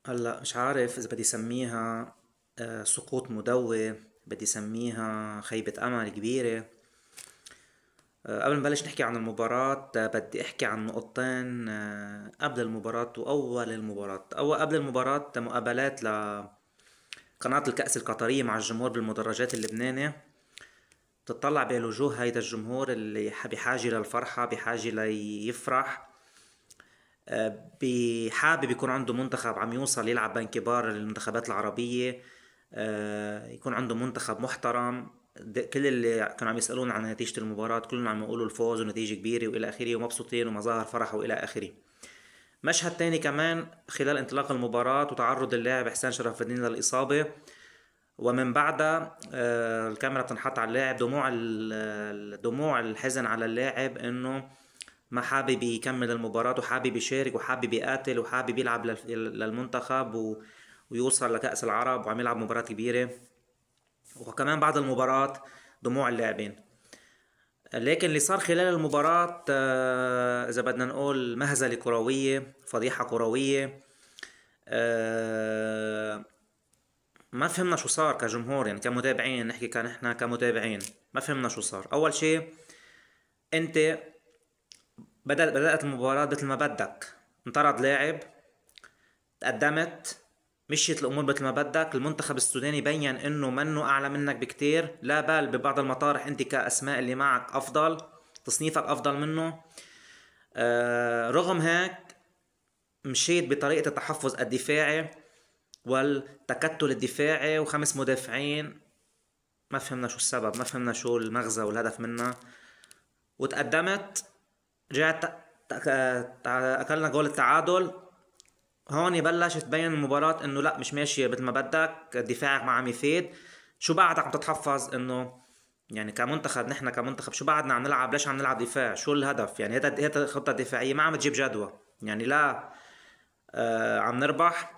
هلا مش عارف اذا بدي سميها سقوط مدوي، بدي سميها خيبة امل كبيرة. قبل ما نبلش نحكي عن المباراة، بدي احكي عن نقطتين قبل المباراة واول المباراة. قبل المباراة مقابلات لقناة الكأس القطرية مع الجمهور بالمدرجات اللبنانية. بتطلع بهالوجوه هيدا الجمهور اللي بحاجة للفرحة، بحاجة ليفرح، حابب يكون عنده منتخب عم يوصل يلعب بين كبار المنتخبات العربية. يكون عنده منتخب محترم. كل اللي كانوا عم يسألون عن نتيجة المباراة كلهم عم يقولوا الفوز ونتيجة كبيرة وإلى آخره، ومبسوطين ومظاهر فرح وإلى آخره. مشهد تاني كمان خلال انطلاق المباراة وتعرض اللاعب إحسان شرف الدين للإصابة، ومن بعدها الكاميرا بتنحط على اللاعب، دموع الحزن على اللاعب انه ما حابب يكمل المباراة وحابب يشارك وحابب يقاتل وحابب يلعب للمنتخب ويوصل لكأس العرب وعم يلعب مباراة كبيرة. وكمان بعد المباراة دموع اللاعبين. لكن اللي صار خلال المباراة إذا بدنا نقول مهزلة كروية، فضيحة كروية. آه، ما فهمنا شو صار كجمهور، يعني كمتابعين نحكي، كان احنا كمتابعين ما فهمنا شو صار. اول شيء، انت بدأت المباراة مثل ما بدك، انطرد لاعب، تقدمت، مشيت الامور مثل ما بدك. المنتخب السوداني بين انه منه اعلى منك بكتير، لا بل ببعض المطارح انت كاسماء اللي معك افضل، تصنيفك افضل منه. رغم هيك مشيت بطريقة التحفظ الدفاعي والتكتل الدفاعي وخمس مدافعين. ما فهمنا شو السبب، ما فهمنا شو المغزى والهدف منها. وتقدمت، رجعت اكلنا جول التعادل. هون بلشت تبين المباراة انه لا، مش ماشية مثل ما بدك، دفاعك ما عم يفيد. شو بعدك عم تتحفظ انه يعني كمنتخب، نحن كمنتخب شو بعدنا عم نلعب؟ ليش عم نلعب دفاع؟ شو الهدف؟ يعني هذا الخطة الدفاعية ما عم تجيب جدوى. يعني لا عم نربح،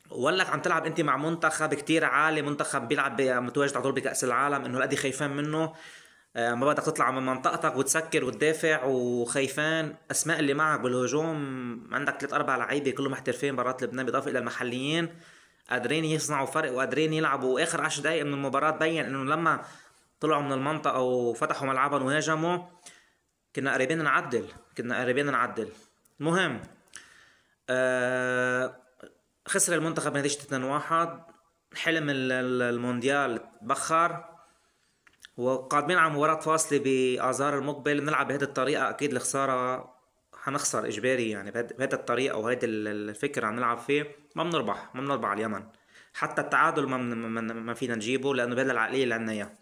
ولا عم تلعب انت مع منتخب كتير عالي، منتخب بيلعب متواجد على طول بكأس العالم، انه الادي خايفان منه. ما بدك تطلع من منطقتك وتسكر وتدافع وخايفان. اسماء اللي معك بالهجوم عندك 3 4 لعيبه كلهم محترفين برات لبنان، بالاضافه الى المحليين قادرين يصنعوا فرق وقادرين يلعبوا. اخر 10 دقائق من المباراه بين انه لما طلعوا من المنطقه وفتحوا ملعبهم وهاجموا كنا قريبين نعدل، كنا قريبين نعدل. المهم آه خسر المنتخب بنتيجة 2-1. حلم المونديال تبخر، وقادمين على مباراة فاصلة بآذار المقبل. بنلعب بهذه الطريقة أكيد الخسارة حنخسر إجباري، يعني بهذه الطريقة وهيدا الفكر عم نلعب فيه ما بنربح، ما بنربح على اليمن. حتى التعادل ما فينا نجيبه، لأنه بهذا العقلية اللي عنا إياها.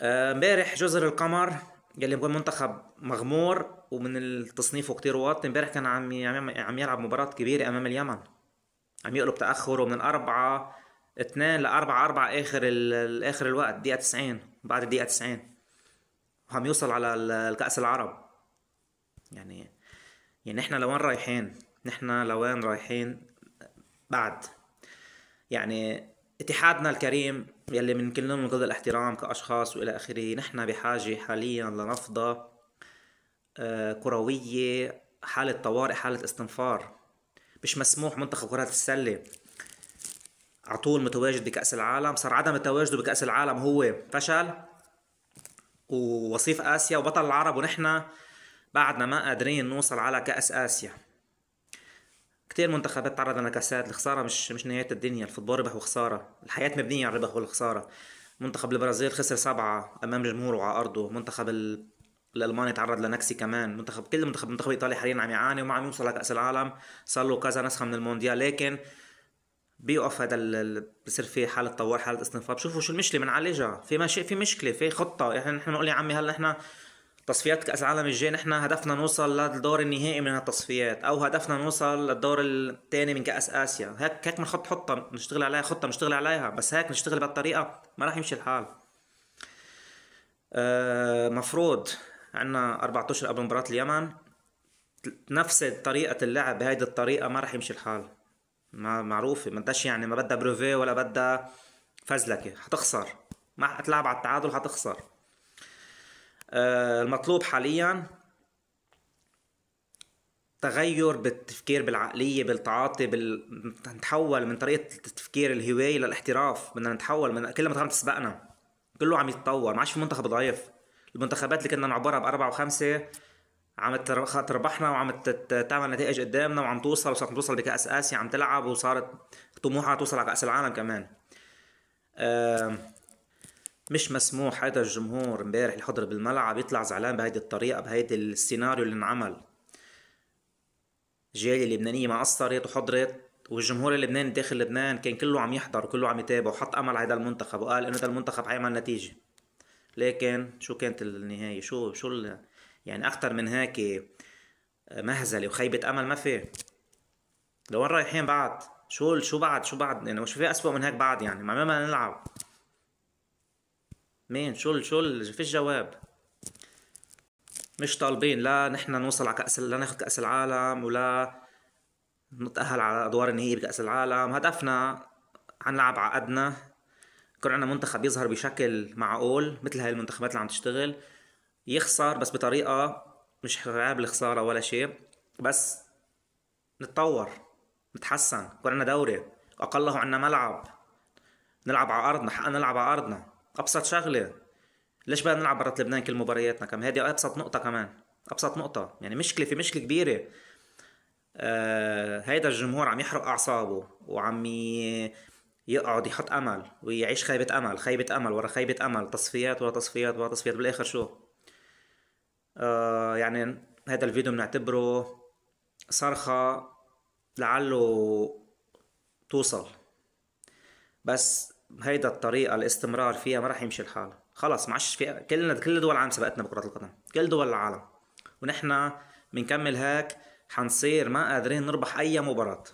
امبارح جزر القمر يلي هو منتخب مغمور ومن التصنيف كتير واطي، امبارح كان عم يلعب مباراة كبيرة أمام اليمن. عم يقلب تأخره من 4-2 ل4-4 آخر الوقت، دقيقة 90، بعد الدقيقة 90 وعم يوصل على الكأس العرب. يعني نحن لوين رايحين؟ نحن لوين رايحين بعد؟ يعني اتحادنا الكريم يلي من كلهم من كل الاحترام كأشخاص وإلى آخره، نحن بحاجة حاليا لنفضة كروية، حالة طوارئ، حالة استنفار. مش مسموح منتخب كرة السلة على طول متواجد بكأس العالم. صار عدم تواجده بكأس العالم هو فشل ووصيف آسيا وبطل العرب، ونحن بعدنا ما قادرين نوصل على كأس آسيا. كتير منتخبات تعرض لنكسات. الخسارة مش نهاية الدنيا، الفوتبول ربح وخسارة، الحياة مبنية على الربح والخسارة. منتخب البرازيل خسر 7 أمام جمهوره على أرضه. منتخب الألماني تعرض لنكسة كمان. كل منتخب إيطالي حاليا عم يعاني وما عم يوصل لكأس العالم. صار له كذا نسخة من المونديال، لكن بيوقف هذا بصير في حالة طوارئ، حالة استنفار. بشوفوا شو المشكلة بنعالجها. في ماشي، في مشكلة، في خطة. يعني نحن بنقول يا عمي هلا نحن تصفيات كأس العالم الجاي نحن هدفنا نوصل للدور النهائي من هالتصفيات، او هدفنا نوصل للدور الثاني من كأس آسيا. هيك بنحط خطة نشتغل عليها، خطة نشتغل عليها. بس هيك نشتغل بهالطريقة ما راح يمشي الحال. مفروض عنا 4 أشهر قبل مباراة اليمن نفس طريقة اللعب بهيدي الطريقة، ما راح يمشي الحال. ما معروفة، ما بدهاش يعني، ما بدها بروفي ولا بدها فزلكة. حتخسر، ما حتلعب على التعادل، حتخسر. المطلوب حاليا تغير بالتفكير، بالعقلية، بالتعاطي، نتحول من طريقة التفكير الهواية للاحتراف. بدنا نتحول، من كل ما عم تسبقنا كله عم يتطور. ما عادش في منتخب ضعيف. المنتخبات اللي كنا نعبرها بأربعة وخمسة عم تربحنا، وعم تعمل نتائج قدامنا، وعم توصل، وصارت توصل بكأس آسيا، عم تلعب، وصارت طموحها توصل على كأس العالم كمان. آه، مش مسموح هيدا الجمهور امبارح اللي حضر بالملعب يطلع زعلان بهيدي الطريقة، بهيدي السيناريو اللي انعمل. الجالية اللبنانية ما قصرت وحضرت، والجمهور اللبناني داخل لبنان كان كله عم يحضر وكله عم يتابع، وحط امل على هذا المنتخب وقال انه هذا المنتخب حيعمل نتيجة. لكن شو كانت النهاية؟ يعني اكثر من هيك مهزلة وخيبة امل ما في. لوين رايحين بعد؟ شو بعد يعني؟ مش في اسوأ من هيك بعد يعني؟ مع مين بدنا نلعب؟ مين؟ فيش جواب. مش طالبين لا نحن نوصل على لا ناخذ كأس العالم، ولا نتأهل على أدوار النهائي بكأس العالم. هدفنا نلعب عقدنا، يكون عندنا منتخب يظهر بشكل معقول مثل هاي المنتخبات اللي عم تشتغل، يخسر بس بطريقة مش عيب الخسارة ولا شيء، بس نتطور، نتحسن، يكون عندنا دوري، أقله عندنا ملعب نلعب على أرضنا، حقنا نلعب على أرضنا. أبسط شغلة. ليش بدنا نلعب برات لبنان كل مبارياتنا؟ كم هذه أبسط نقطة كمان، أبسط نقطة يعني. في مشكلة كبيرة. هيدا الجمهور عم يحرق أعصابه، وعم يقعد يحط أمل ويعيش خيبة أمل ورا خيبة أمل، تصفيات ورا تصفيات ورا تصفيات، بالآخر شو؟ يعني هذا الفيديو بنعتبره صرخة لعله توصل، بس هيدا الطريقة الاستمرار فيها ما راح يمشي الحال. خلص ما عادش في، كل دول العالم سبقتنا بكرة القدم، كل دول العالم، ونحن بنكمل هيك حنصير ما قادرين نربح أي مباراة.